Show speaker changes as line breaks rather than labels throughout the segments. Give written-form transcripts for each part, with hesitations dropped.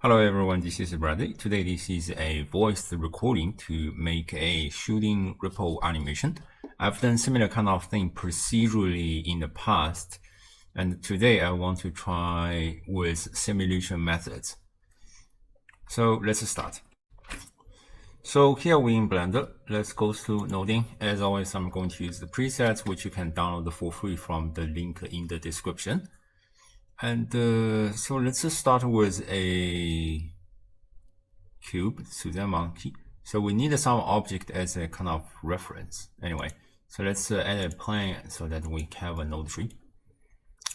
Hello everyone, this is Bradley. Today this is a voice recording to make a shooting ripple animation. I've done similar kind of thing procedurally in the past, and today I want to try with simulation methods. So let's start. So here we're in Blender. Let's go through noding. As always, I'm going to use the presets, which you can download for free from the link in the description. And so let's just start with a cube, Suzanne monkey. So we need some object as a kind of reference. Anyway, so let's add a plane so that we have a node tree.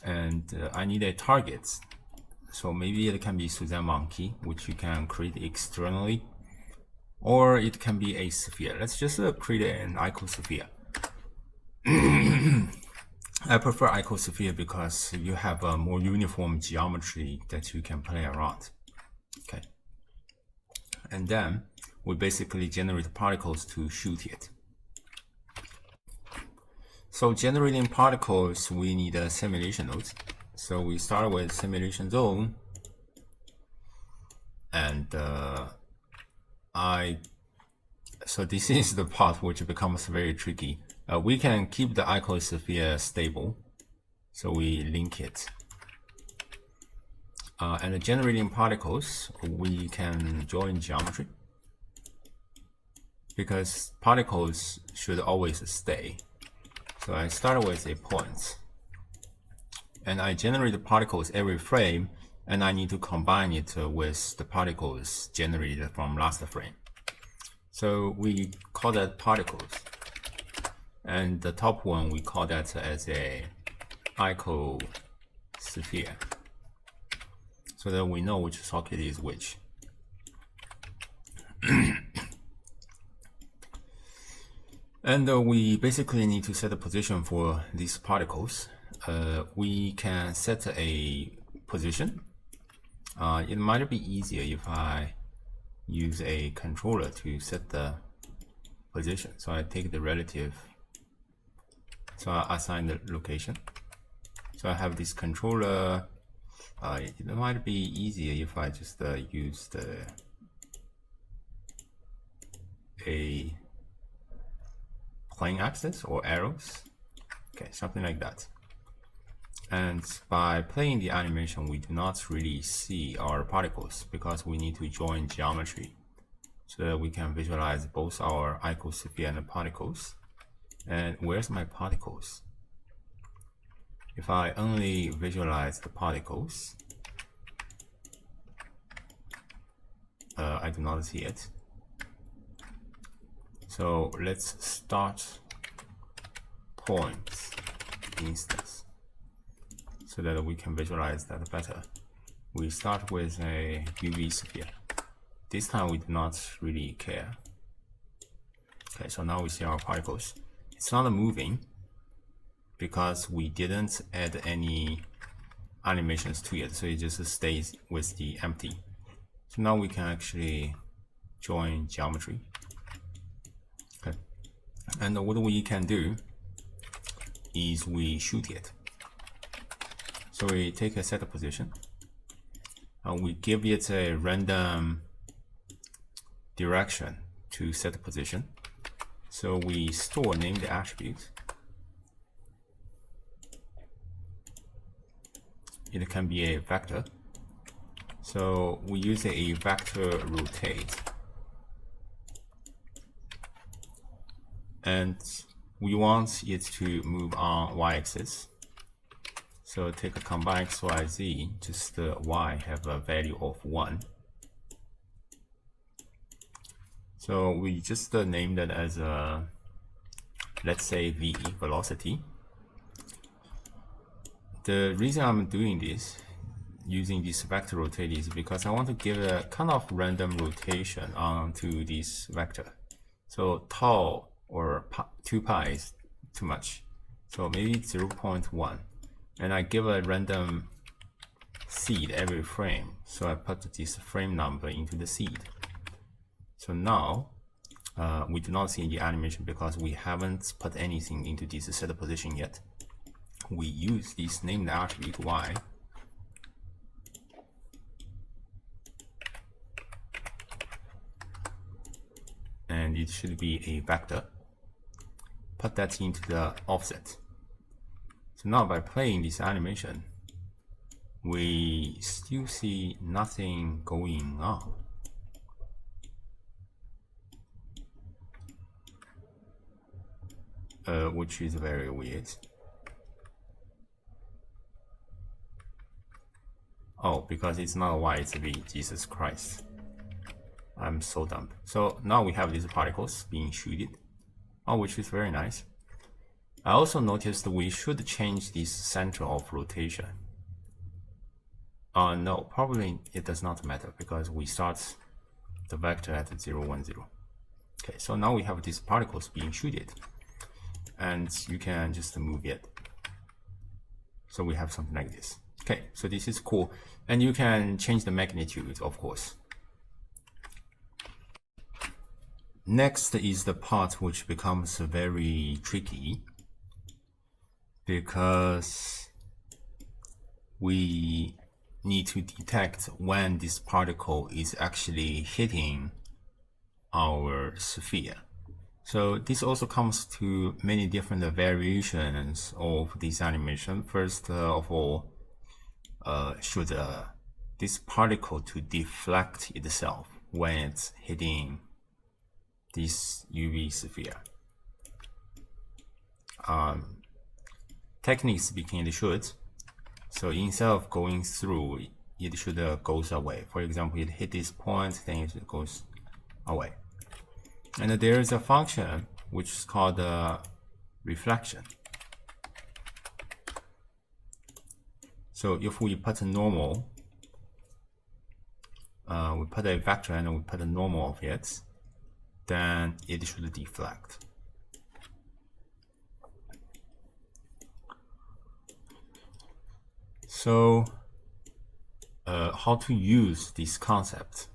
And I need a target. So maybe it can be Suzanne monkey, which you can create externally. Or it can be a sphere. Let's just create an icosphere. I prefer icosphere because you have a more uniform geometry that you can play around. Okay. And then we basically generate particles to shoot it. So generating particles, we need a simulation nodes. So we start with simulation zone. And so this is the part which becomes very tricky. We can keep the icosphere stable, so we link it. And generating particles, we can join geometry, because particles should always stay. So I start with a point, and I generate the particles every frame, and I need to combine it with the particles generated from last frame. So we call that particles. And the top one, we call that as a icosphere, so that we know which socket is which. And we basically need to set a position for these particles. We can set a position. It might be easier if I use a controller to set the position. So I take the relative. So I assign the location. So I have this controller. It might be easier if I just use a plane axis or arrows. Okay, something like that. And by playing the animation, we do not really see our particles because we need to join geometry so that we can visualize both our icosphere and the particles. And where's my particles? If I only visualize the particles, I do not see it. So let's start points instance so that we can visualize that better. We start with a UV sphere. This time we do not really care. Okay, so now we see our particles. It's not moving because we didn't add any animations to it, so it just stays with the empty. So now we can actually join geometry. Okay. And what we can do is we shoot it. So we take a set position and we give it a random direction to set position. So we store named attributes. It can be a vector. So we use a vector rotate. And we want it to move on y-axis. So take a combine x, y, z, just y have a value of 1. So we just named it as a, let's say v, velocity. The reason I'm doing this, using this vector rotate, is because I want to give a kind of random rotation onto this vector. So tau or 2 pi is too much. So maybe 0.1. And I give a random seed every frame. So I put this frame number into the seed. So now we do not see the animation because we haven't put anything into this set position yet. We use this named attribute y and it should be a vector. Put that into the offset. So now by playing this animation, we still see nothing going on. Which is very weird. Oh, because it's not Y, it's V. Jesus Christ. I'm so dumb. So now we have these particles being shooted. Oh, which is very nice. I also noticed we should change this center of rotation. No, probably it does not matter because we start the vector at 0, 1, 0. Okay, so now we have these particles being shooted. And you can just move it. So we have something like this. Okay, so this is cool. And you can change the magnitude, of course. Next is the part which becomes very tricky because we need to detect when this particle is actually hitting our sphere. So this also comes to many different variations of this animation. First of all, should this particle to deflect itself when it's hitting this UV sphere. Technically speaking, it should. So instead of going through, it should goes away. For example, it hit this point, then it goes away. And there is a function which is called reflection. So if we put a normal, we put a vector and we put a normal of it, then it should deflect. So how to use this concept?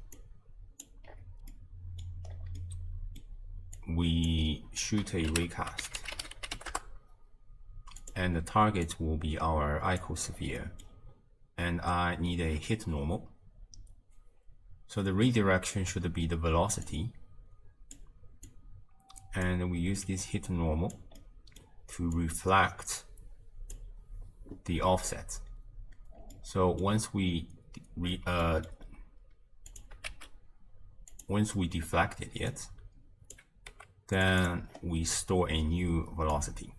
We shoot a raycast, and the target will be our icosphere, and I need a hit normal. So the redirection should be the velocity, and we use this hit normal to reflect the offset. So once we deflected it, then we store a new velocity,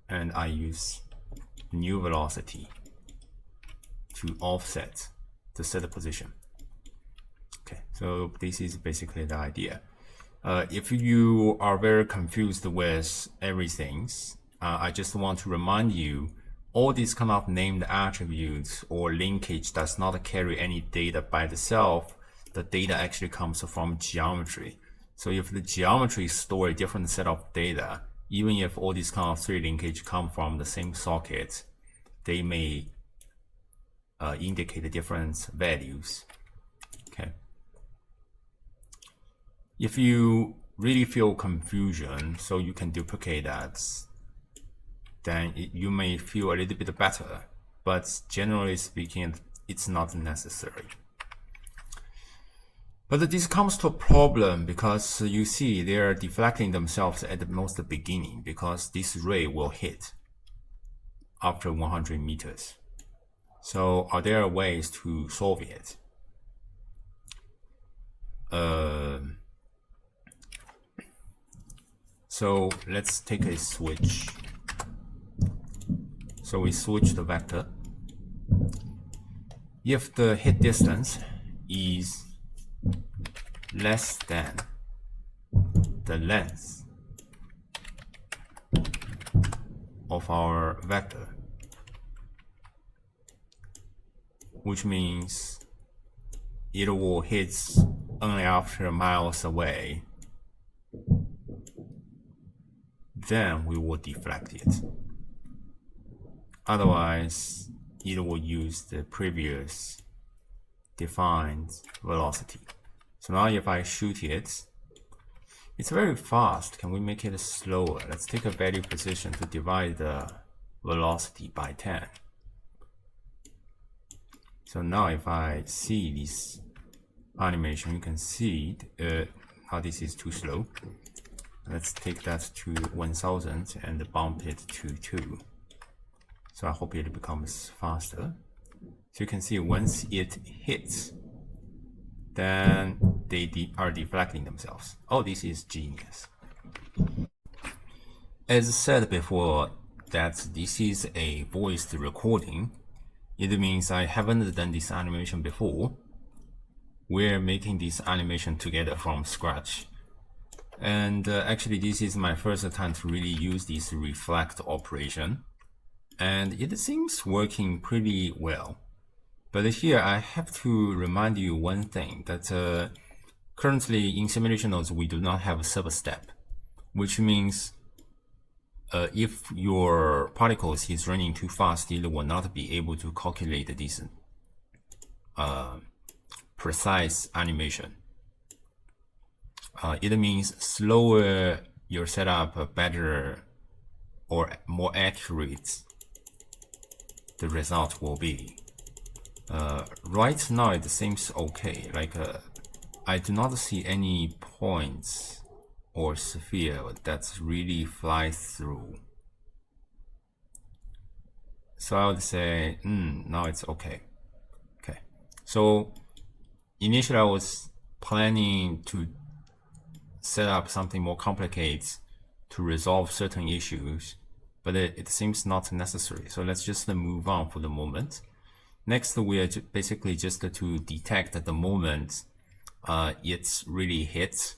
and I use new velocity to offset the set position. Okay, so this is basically the idea. If you are very confused with everything, I just want to remind you, all these kind of named attributes or linkage does not carry any data by itself. The data actually comes from geometry. So if the geometry store a different set of data, even if all these kind of three linkage come from the same socket, they may indicate different values. Okay. If you really feel confusion, so you can duplicate that, then you may feel a little bit better, but generally speaking, it's not necessary. But this comes to a problem because you see they are deflecting themselves at the most beginning, because this ray will hit after 100 meters. So are there ways to solve it? So let's take a switch. So we switch the vector. If the hit distance is less than the length of our vector, which means it will hit only after miles away, then we will deflect it. Otherwise, it will use the previous defined velocity. So now if I shoot it, it's very fast. Can we make it slower? Let's take a value position to divide the velocity by 10. So now if I see this animation, you can see how this is too slow. Let's take that to 1000 and bump it to 2. So I hope it becomes faster. So you can see once it hits, then they are deflecting themselves. Oh, this is genius. As said before, that this is a voiced recording. It means I haven't done this animation before. We're making this animation together from scratch. And actually, this is my first time to really use this reflect operation. And it seems working pretty well. But here I have to remind you one thing, that currently in simulation nodes we do not have a sub-step, which means if your particles is running too fast, it will not be able to calculate this precise animation. It means slower your setup, better or more accurate the result will be. Right now it seems okay, like I do not see any points or sphere that's really fly through. So I would say, now it's okay. Okay, so initially I was planning to set up something more complicated to resolve certain issues, but it seems not necessary. So let's just move on for the moment. Next, we are basically just to detect the moment it's really hit,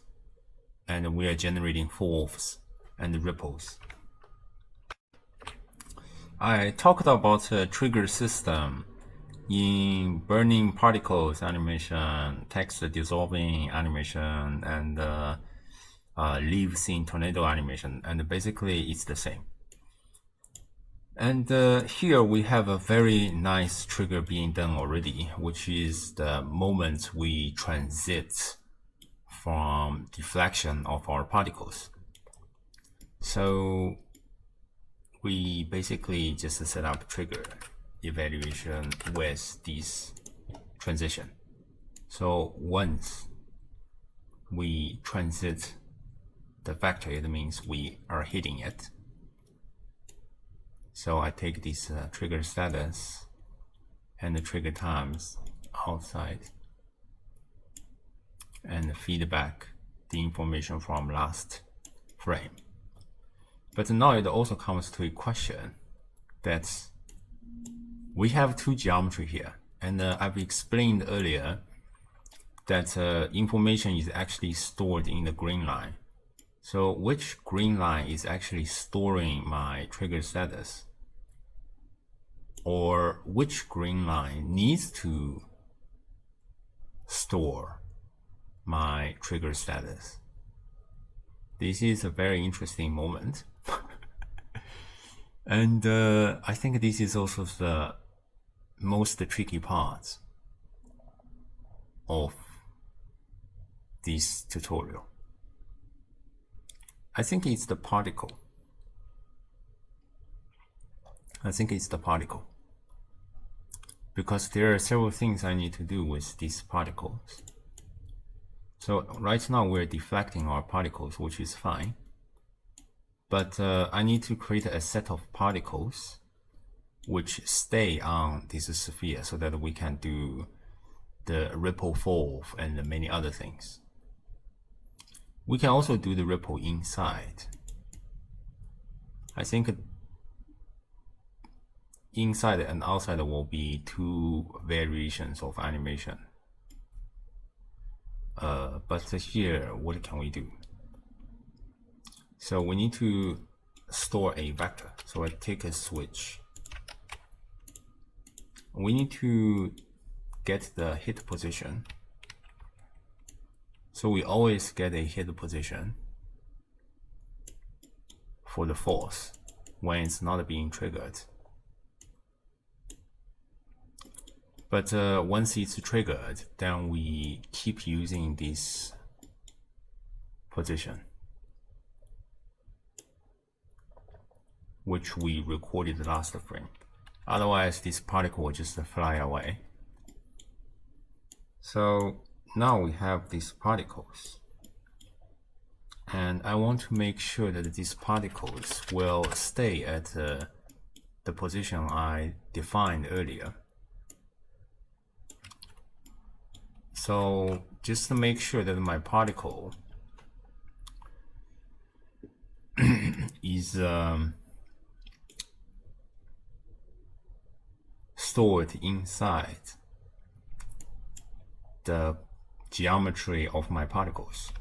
and we are generating fourths and ripples. I talked about a trigger system in burning particles animation, text dissolving animation, and leaves in tornado animation, and basically it's the same. And here we have a very nice trigger being done already, which is the moment we transit from deflection of our particles. So we basically just set up trigger evaluation with this transition. So once we transit the vector, it means we are hitting it. So I take this trigger status and the trigger times outside and feed back the information from last frame. But now it also comes to a question that we have two geometry here, and I've explained earlier that information is actually stored in the green line. So which green line is actually storing my trigger status? Or which green line needs to store my trigger status? This is a very interesting moment. And I think this is also the most tricky part of this tutorial. I think it's the particle. Because there are several things I need to do with these particles. So right now we're deflecting our particles, which is fine. But I need to create a set of particles which stay on this sphere so that we can do the ripple forth and many other things. We can also do the ripple inside. I think inside and outside will be two variations of animation. But here, what can we do? So we need to store a vector. So I take a switch. We need to get the hit position. So we always get a hit position for the force when it's not being triggered. But once it's triggered, then we keep using this position, which we recorded last frame. Otherwise, this particle will just fly away. So now we have these particles. And I want to make sure that these particles will stay at the position I defined earlier. So just to make sure that my particle is stored inside the geometry of my particles.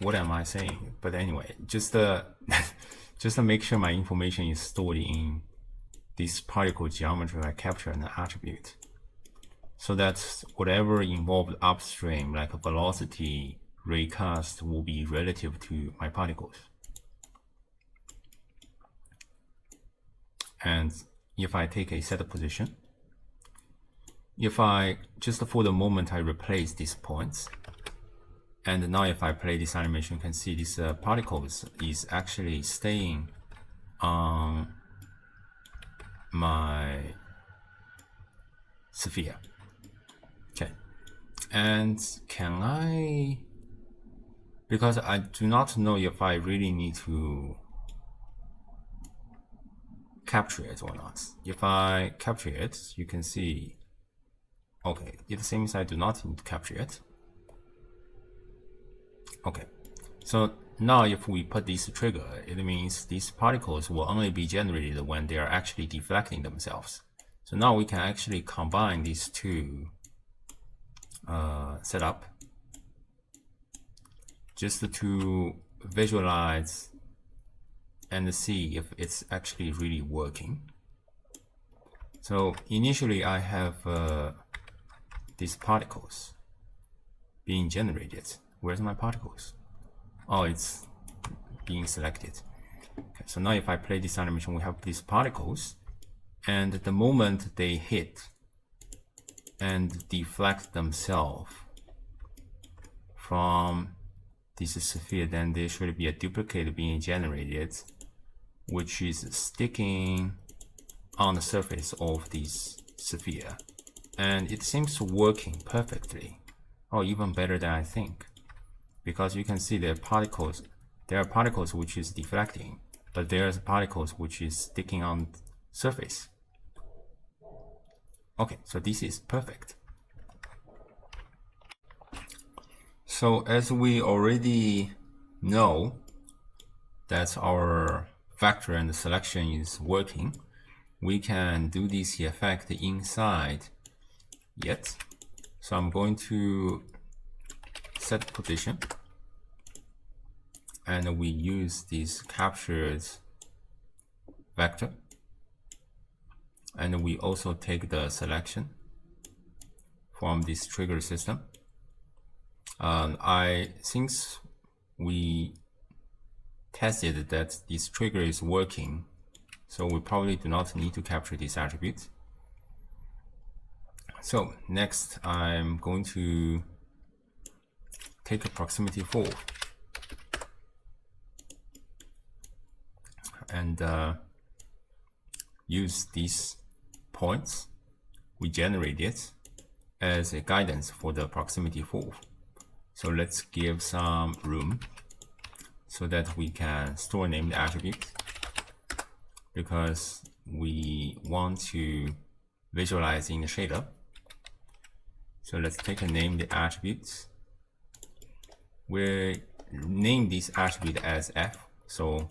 What am I saying? But anyway, just just to make sure my information is stored in this particle geometry, I capture an attribute. So that whatever involved upstream, like a velocity raycast, will be relative to my particles. And if I take a set position, if I just for the moment I replace these points, and now if I play this animation, you can see this particles is actually staying on my sphere. Okay, and can I, because I do not know if I really need to capture it or not. If I capture it, you can see, okay, it seems I do not need to capture it. Okay, so now if we put this trigger, it means these particles will only be generated when they are actually deflecting themselves. So now we can actually combine these two setup just to visualize and see if it's actually really working. So initially I have these particles being generated. Where's my particles? Oh, it's being selected. Okay, so now if I play this animation, we have these particles, and the moment they hit and deflect themselves from this sphere, then there should be a duplicate being generated, which is sticking on the surface of this sphere. And it seems to working perfectly, or even better than I think. Because you can see there are particles which is deflecting, but there's particles which is sticking on surface. Okay, so this is perfect. So as we already know that our vector and selection is working, we can do this effect inside yet. So I'm going to set position, and we use this captured vector, and we also take the selection from this trigger system. Since we tested that this trigger is working, so we probably do not need to capture this attribute. So next I'm going to take a proximity Falloff and use these points we generated as a guidance for the proximity Falloff. So let's give some room so that we can store named attribute, because we want to visualize in the shader. So let's take a named attribute. We name this attribute as f, so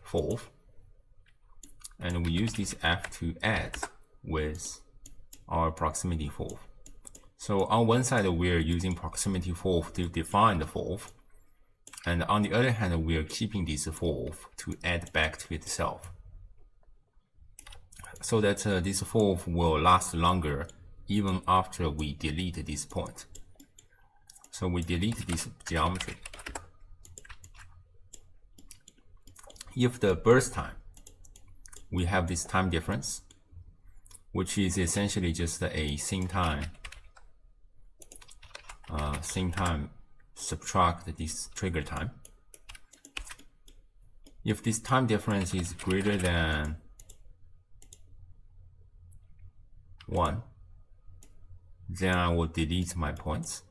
Falloff, and we use this f to add with our proximity Falloff. So on one side we're using proximity Falloff to define the Falloff, and on the other hand we're keeping this Falloff to add back to itself, so that this Falloff will last longer even after we delete this point. So we delete this geometry. If the burst time, we have this time difference, which is essentially just a same time subtract this trigger time. If this time difference is greater than 1, then I will delete my points.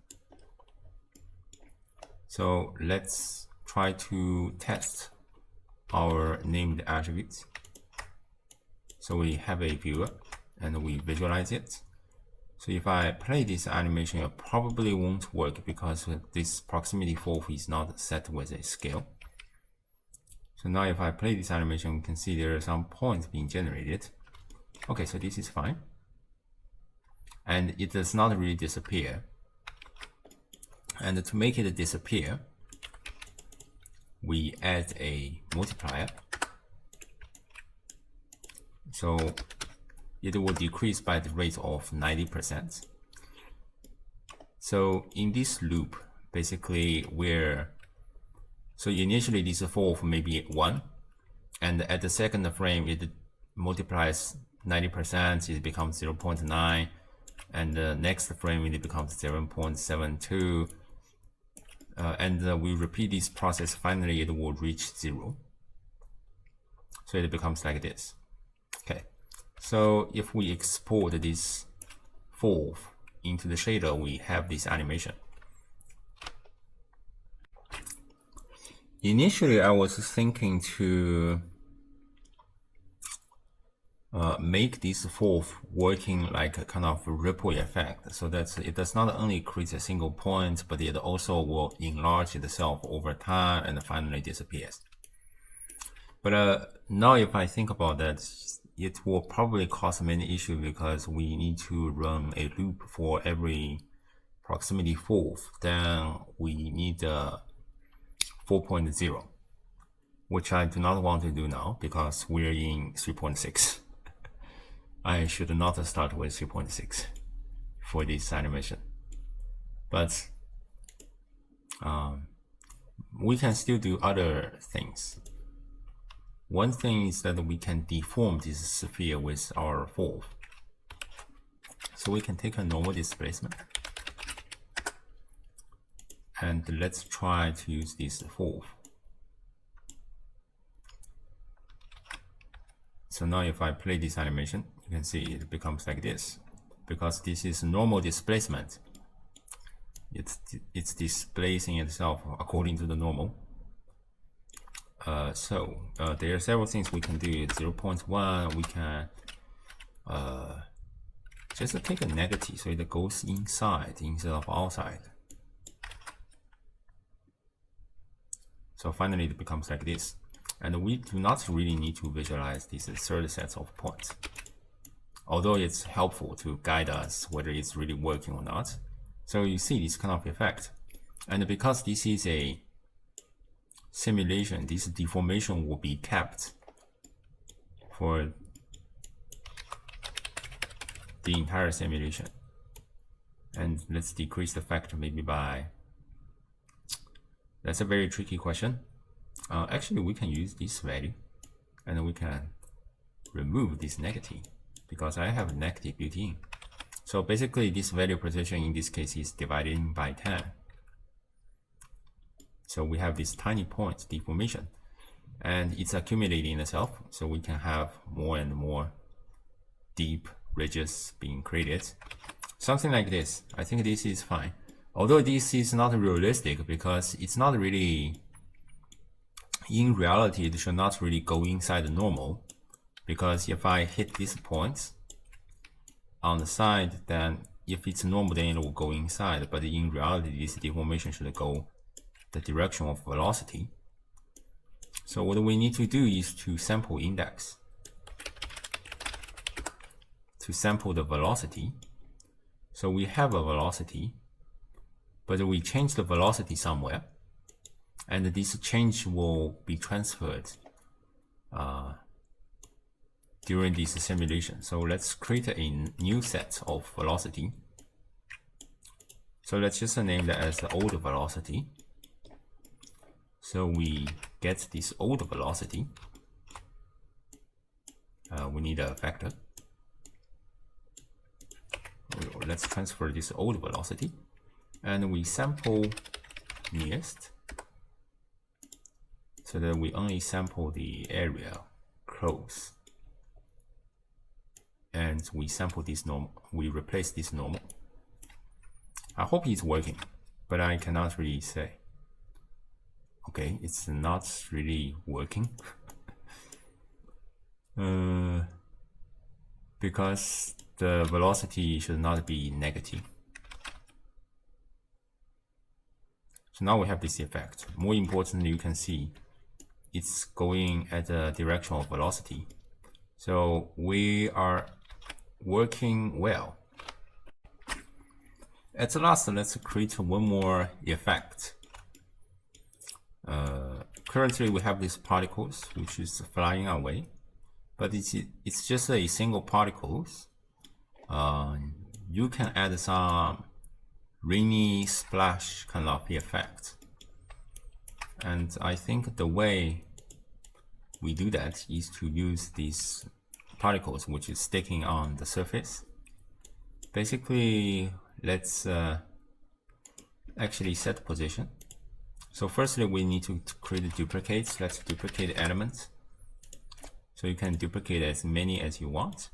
So let's try to test our named attributes. So we have a viewer and we visualize it. So if I play this animation, it probably won't work because this proximity fourth is not set with a scale. So now if I play this animation, we can see there are some points being generated. Okay, so this is fine. And it does not really disappear. And to make it disappear, we add a multiplier. So it will decrease by the rate of 90%. So in this loop, basically so initially this fourth may be 1, and at the second frame it multiplies 90%, it becomes 0.9, and the next frame it becomes 0.72, and we repeat this process. Finally it will reach 0. So it becomes like this. Okay, so if we export this fourth into the shader, we have this animation. Initially I was thinking to make this fourth working like a kind of ripple effect, so that it does not only create a single point, but it also will enlarge itself over time and finally disappears. But now if I think about that, it will probably cause many issues because we need to run a loop for every proximity fourth. Then we need 4.0, which I do not want to do now because we're in 3.6. I should not start with 3.6 for this animation, but we can still do other things. One thing is that we can deform this sphere with our fourth. So we can take a normal displacement, and let's try to use this fourth. So now if I play this animation, you can see it becomes like this. Because this is normal displacement, it's displacing itself according to the normal. There are several things we can do. 0.1, we can just take a negative so it goes inside instead of outside. So finally it becomes like this. And we do not really need to visualize this third set of points, although it's helpful to guide us whether it's really working or not. So you see this kind of effect. And because this is a simulation, this deformation will be kept for the entire simulation. And let's decrease the factor maybe by, that's a very tricky question. Actually, we can use this value and we can remove this negative because I have a negative built in. So basically this value precision in this case is divided by 10. So we have this tiny point deformation and it's accumulating itself. So we can have more and more deep ridges being created. Something like this. I think this is fine. Although this is not realistic because it's not really, in reality, it should not really go inside the normal, because if I hit these points on the side, then if it's normal, then it will go inside. But in reality, this deformation should go the direction of velocity. So what we need to do is to sample index, to sample the velocity. So we have a velocity, but we change the velocity somewhere, and this change will be transferred during this simulation. So let's create a new set of velocity. So let's just name that as the old velocity. So we get this old velocity. We need a vector. Let's transfer this old velocity, and we sample nearest, so that we only sample the area close, and we sample this normal. We replace this normal. I hope it's working, but I cannot really say. Okay, it's not really working. Because the velocity should not be negative. So now we have this effect. More importantly, you can see it's going at the direction of velocity. So we are working well. At last, let's create one more effect. Currently, we have these particles, which is flying away, but it's just a single particles. You can add some rainy splash kind of effect. And I think the way we do that is to use these particles which is sticking on the surface. Basically, let's actually set position. So firstly, we need to create duplicates. Let's duplicate elements. So you can duplicate as many as you want.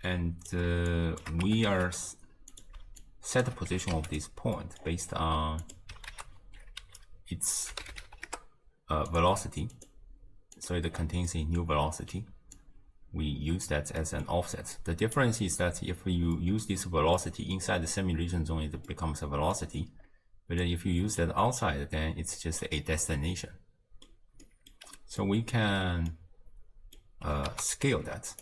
And we are set the position of this point based on its velocity. So it contains a new velocity. We use that as an offset. The difference is that if you use this velocity inside the semi-region zone, it becomes a velocity. But if you use that outside, then it's just a destination. So we can scale that.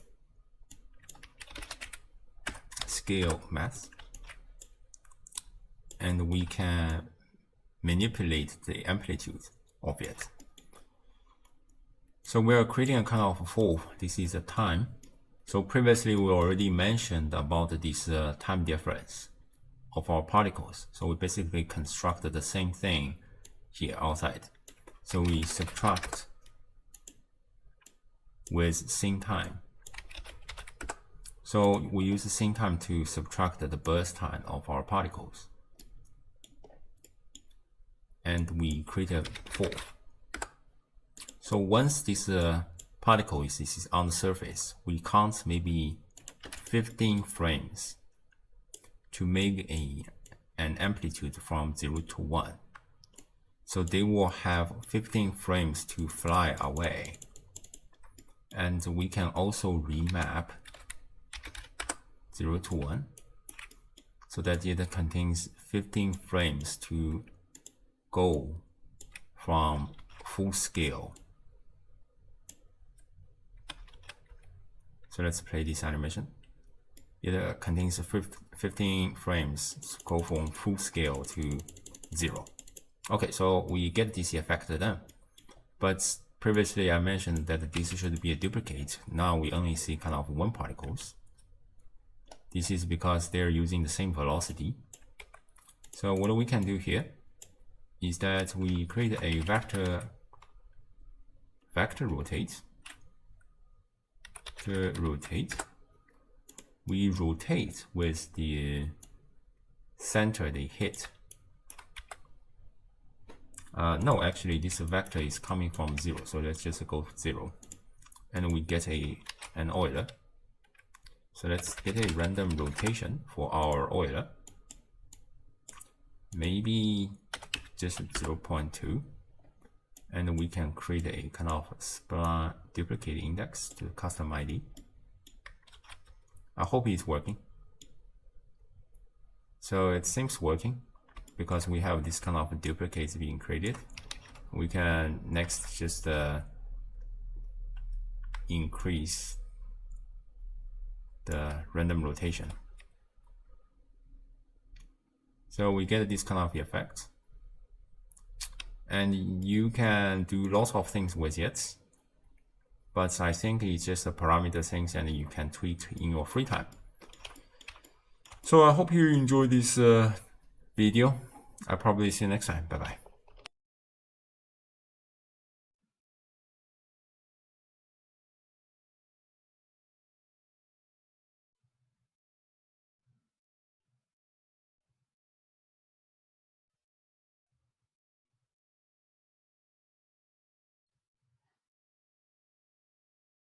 Scale math. And we can manipulate the amplitude of it. So we are creating a kind of flow. This is a time. So previously we already mentioned about this time difference of our particles. So we basically constructed the same thing here outside. So we subtract with same time. So we use the same time to subtract the burst time of our particles. And we create a flow. So once this particle is on the surface, we count maybe 15 frames to make an amplitude from 0 to 1. So they will have 15 frames to fly away. And we can also remap 0 to 1 so that it contains 15 frames to go from full scale. So let's play this animation. It contains 15 frames to go from full scale to 0. Okay, so we get this effect then. But previously I mentioned that this should be a duplicate. Now we only see kind of one particles. This is because they're using the same velocity. So what we can do here is that we create a vector rotate. To rotate, we rotate with the center they hit. No, actually this vector is coming from 0, so let's just go 0, and we get an Euler. So let's get a random rotation for our Euler, maybe just 0.2, and we can create a kind of spline duplicate index to custom ID. I hope it's working. So it seems working because we have this kind of duplicates being created. We can next just increase the random rotation. So we get this kind of effect. And you can do lots of things with it. But I think it's just a parameter things and you can tweak in your free time. So I hope you enjoyed this video. I'll probably see you next time. Bye bye.